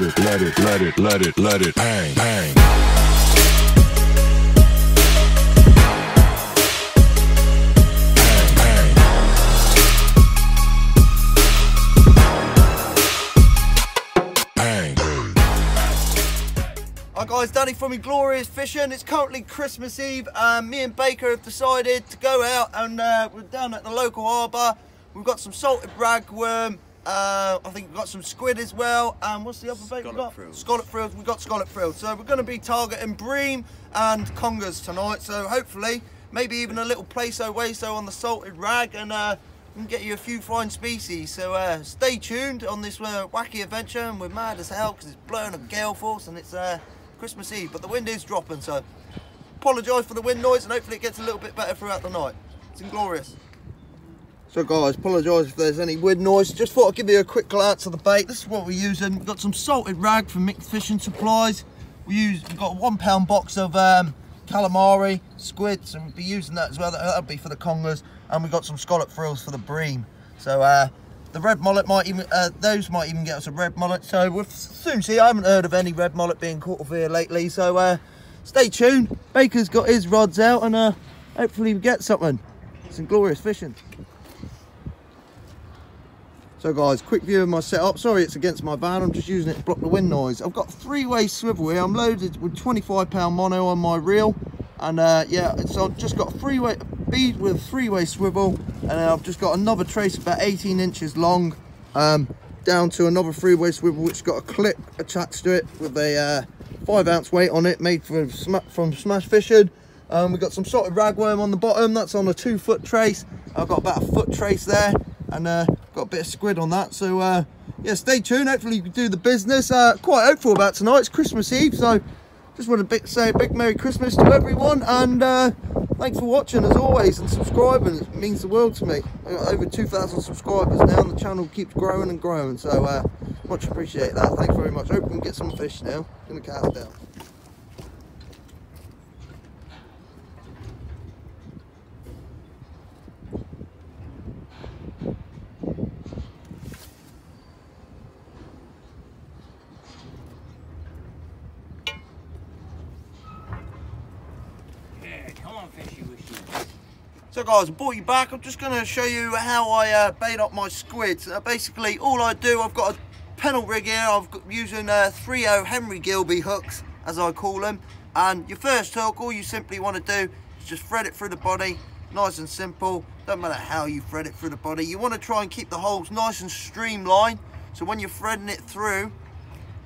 it, bang, bang. Hi guys, Danny from Inglorious Fishing. It's currently Christmas Eve and me and Baker have decided to go out and we're down at the local harbour. We've got some salted ragworm, I think we've got some squid as well, and what's the other bait we've got? Scallop frills. We've got scallop frills. So we're going to be targeting bream and congers tonight, so hopefully maybe even a little plaiso-waiso on the salted rag, and we can get you a few fine species. So stay tuned on this wacky adventure, and we're mad as hell because it's blowing a gale force and it's Christmas Eve, but the wind is dropping, so apologise for the wind noise and hopefully it gets a little bit better throughout the night. It's Inglorious. So guys, apologise if there's any wind noise. Just thought I'd give you a quick glance of the bait. This is what we're using. We've got some salted rag from Mixed Fishing Supplies. We've got a £1 box of calamari, squid, so we'll be using that as well. That'll be for the congers, and we've got some scallop frills for the bream. So the red mullet might even, those might even get us a red mullet. So we'll soon see. I haven't heard of any red mullet being caught off here lately. So stay tuned. Baker's got his rods out, and hopefully we get something. It's Inglorious Fishing. So guys, quick view of my setup. Sorry it's against my van, I'm just using it to block the wind noise. I've got 3-way swivel here. I'm loaded with 25 mono on my reel, and yeah, so I've just got a 3-way bead with a 3-way swivel, and I've just got another trace about 18 inches long, down to another 3-way swivel which got a clip attached to it with a 5-ounce weight on it, made from Smash Fishing. We've got some salted ragworm on the bottom. That's on a 2-foot trace. I've got about a foot trace there, and got a bit of squid on that. So yeah, stay tuned. Hopefully you can do the business. Quite hopeful about tonight. It's Christmas Eve, so just want to say a big Merry Christmas to everyone, and thanks for watching as always and subscribing. It means the world to me. I've got over 2,000 subscribers now, and the channel keeps growing and growing, so much appreciate that. Thanks very much. Hope we can get some fish now. Gonna cast down. So guys, I brought you back. I'm just going to show you how I bait up my squids. Basically, all I do, I've got a pennel rig here. I've got using 3/0 Henry Gilby hooks, as I call them. And your first hook, all you simply want to do is just thread it through the body. Nice and simple. Don't matter how you thread it through the body. You want to try and keep the holes nice and streamlined. So when you're threading it through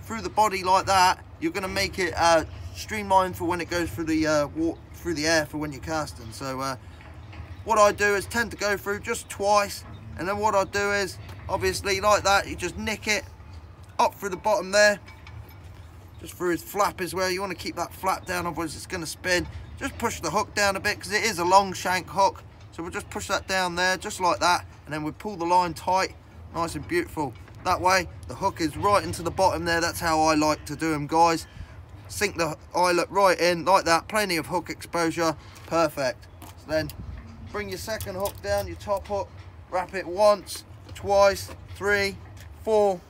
the body like that, you're going to make it streamlined for when it goes through the air for when you're casting. So what I do is tend to go through just twice, and then what I do is, obviously like that, you just nick it up through the bottom there, just through his flap as well. You want to keep that flap down, otherwise it's going to spin. Just push the hook down a bit because it is a long shank hook, so we'll just push that down there just like that, and then we pull the line tight, nice and beautiful. That way the hook is right into the bottom there. That's how I like to do them, guys. Sink the eyelet right in like that, plenty of hook exposure, perfect. So then bring your second hook down, your top hook, wrap it once, twice, 3, 4.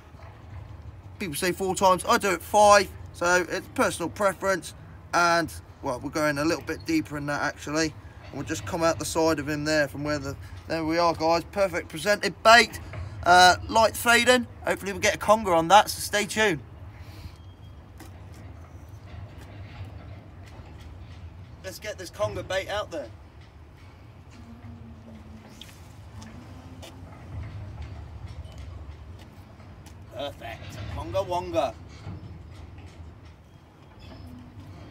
People say 4 times, I do it 5, so it's personal preference. And well, we're going a little bit deeper in that actually, and we'll just come out the side of him there from where there we are, guys. Perfect presented bait, light fading. Hopefully we'll get a conger on that, so stay tuned. Let's get this conger bait out there. Perfect, conger wonga.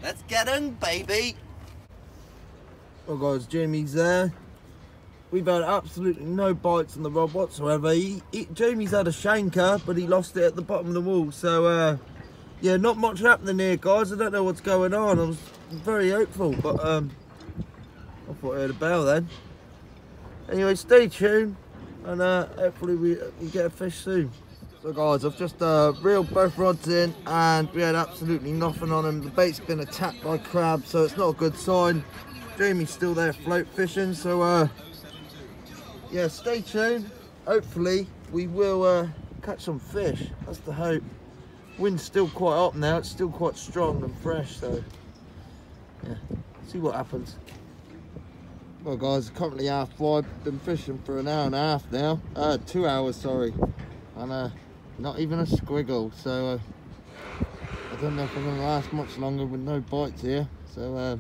Let's get in, baby. Well guys, Jamie's there. We've had absolutely no bites on the rod whatsoever. Jamie's had a shanker, but he lost it at the bottom of the wall. So yeah, not much happening here, guys. I don't know what's going on. I was very hopeful, but I thought I heard a bell then. Anyway, stay tuned, and hopefully we get a fish soon. So guys, I've just reeled both rods in, and we had absolutely nothing on them. The bait's been attacked by crabs, so it's not a good sign. Jamie's still there float fishing, so yeah, stay tuned. Hopefully we will catch some fish. That's the hope. Wind's still quite up now, it's still quite strong and fresh, so yeah, see what happens. Well guys, currently 5:30, been fishing for an hour and a half now, 2 hours, sorry, and not even a squiggle, so I don't know if I'm going to last much longer with no bites here, so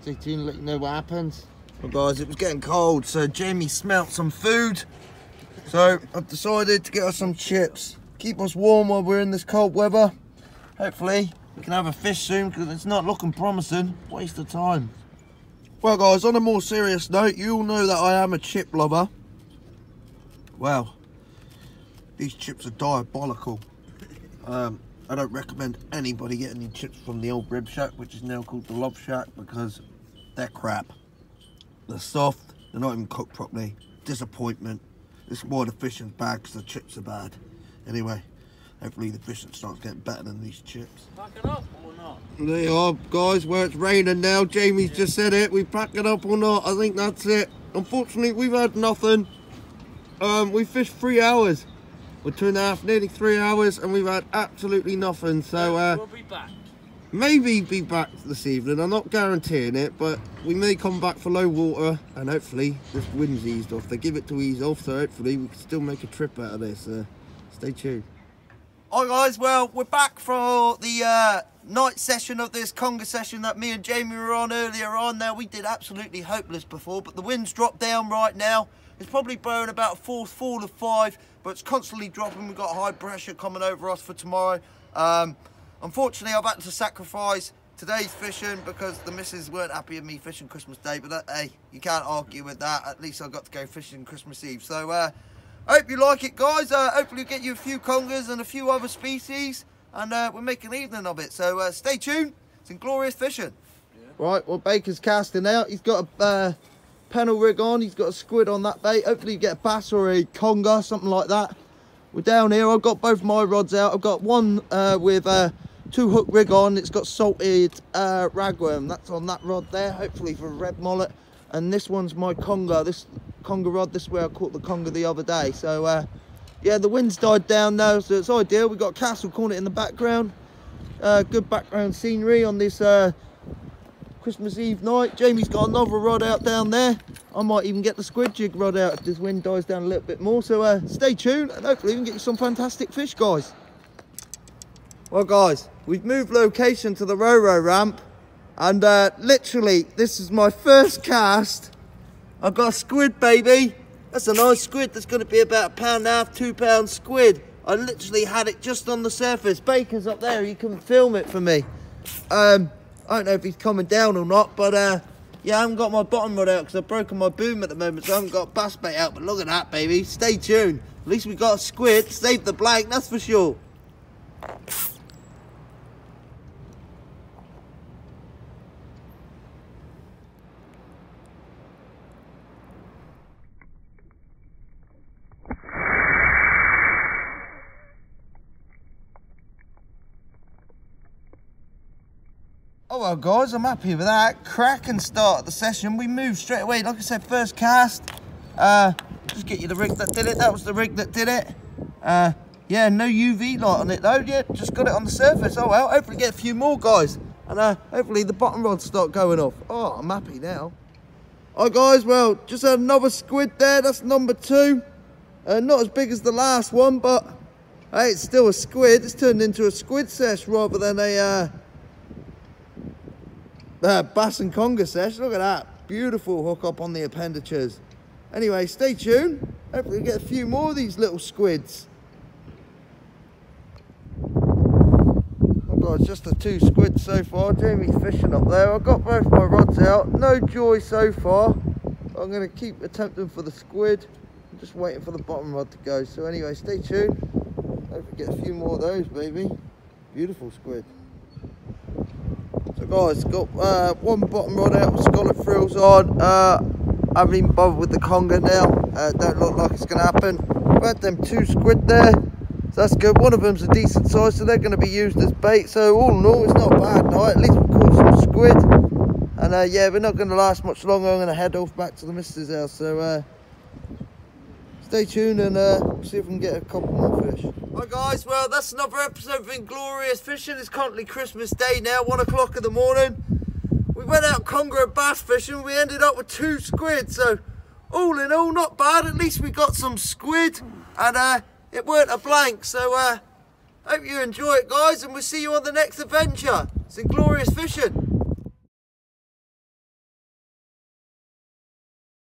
stay tuned, let you know what happens. Well guys, it was getting cold, so Jamie smelt some food, so I've decided to get us some chips. Keep us warm while we're in this cold weather. Hopefully we can have a fish soon, because it's not looking promising. Waste of time. Well guys, on a more serious note, you all know that I am a chip lover. Well, these chips are diabolical. I don't recommend anybody getting any chips from the old Rib Shack, which is now called the Love Shack, because they're crap. They're soft, they're not even cooked properly. Disappointment. This is why the fishing's bad, because the chips are bad. Anyway, hopefully the fishing starts getting better than these chips. Pack it up or not? There you are, guys, where it's raining now. Jamie's just said it. We pack it up or not? I think that's it. Unfortunately, we've had nothing. We fished 3 hours. We're 2.5, nearly 3 hours, and we've had absolutely nothing. So we'll be back. Maybe be back this evening. I'm not guaranteeing it, but we may come back for low water, and hopefully this wind's eased off. They give it to ease off, so hopefully we can still make a trip out of this. Stay tuned. Alright guys, well, we're back for the night session of this conger session that me and Jamie were on earlier on. Now, we did absolutely hopeless before, but the wind's dropped down right now. It's probably blowing about a force 4 to 5, but it's constantly dropping. We've got high pressure coming over us for tomorrow. Unfortunately, I've had to sacrifice today's fishing because the missus weren't happy with me fishing Christmas Day, but hey, you can't argue with that. At least I got to go fishing Christmas Eve. So, I hope you like it, guys. Hopefully we'll get you a few congers and a few other species, and we'll make an evening of it. So stay tuned. It's Inglorious Fishing. Yeah. Right, well, Baker's casting out. He's got a pennel rig on. He's got a squid on that bait. Hopefully you get a bass or a conger, something like that. We're down here. I've got both my rods out. I've got one with 2-hook rig on. It's got salted ragworm. That's on that rod there, hopefully for a red mullet. And this one's my conger. This conger rod, this is where I caught the conger the other day. So yeah, the wind's died down now, so it's ideal. We've got Castle Cornet in the background. Good background scenery on this Christmas Eve night. Jamie's got another rod out down there. I might even get the squid jig rod out if this wind dies down a little bit more. So stay tuned, and hopefully we can get you some fantastic fish, guys. Well guys, we've moved location to the Ro-Ro ramp, and literally this is my first cast. I've got a squid, baby. That's a nice squid. That's going to be about £1.5, £2 squid. I literally had it just on the surface. Baker's up there, he can film it for me. I don't know if he's coming down or not, but yeah, I haven't got my bottom rod out because I've broken my boom at the moment, so I haven't got bass bait out. But look at that, baby. Stay tuned. At least we got a squid. Save the blank, that's for sure. Oh well guys, I'm happy with that. Cracking start of the session. We moved straight away. Like I said, first cast. Just get you the rig that did it. That was the rig that did it. Yeah, no UV light on it though. Yeah, just got it on the surface. Oh well, hopefully get a few more, guys. And hopefully the bottom rods start going off. Oh, I'm happy now. Alright guys, well, just had another squid there. That's number 2. Not as big as the last one, but hey, it's still a squid. It's turned into a squid sesh rather than a bass and conger sesh. Look at that, beautiful hook up on the appendages. Anyway, stay tuned. Hopefully we get a few more of these little squids. Oh god, just the 2 squids so far. Jamie's fishing up there. I've got both my rods out. No joy so far. I'm going to keep attempting for the squid. I'm just waiting for the bottom rod to go. So anyway, stay tuned. Hopefully get a few more of those, baby. Beautiful squid. So guys, got one bottom rod out with scallop frills on. I haven't even bothered with the conger now. Don't look like it's going to happen. We've had them 2 squid there, so that's good. One of them's a decent size, so they're going to be used as bait. So all in all, it's not a bad night. At least we caught some squid. And yeah, we're not going to last much longer. I'm going to head off back to the missus' house. So stay tuned and we'll see if we can get a couple more fish. Right guys, well that's another episode of Inglorious Fishing. It's currently Christmas Day now, 1 o'clock in the morning. We went out Conger and bass fishing. We ended up with 2 squid, so all in all not bad. At least we got some squid and it weren't a blank. So hope you enjoy it guys, and we'll see you on the next adventure. It's Inglorious Fishing.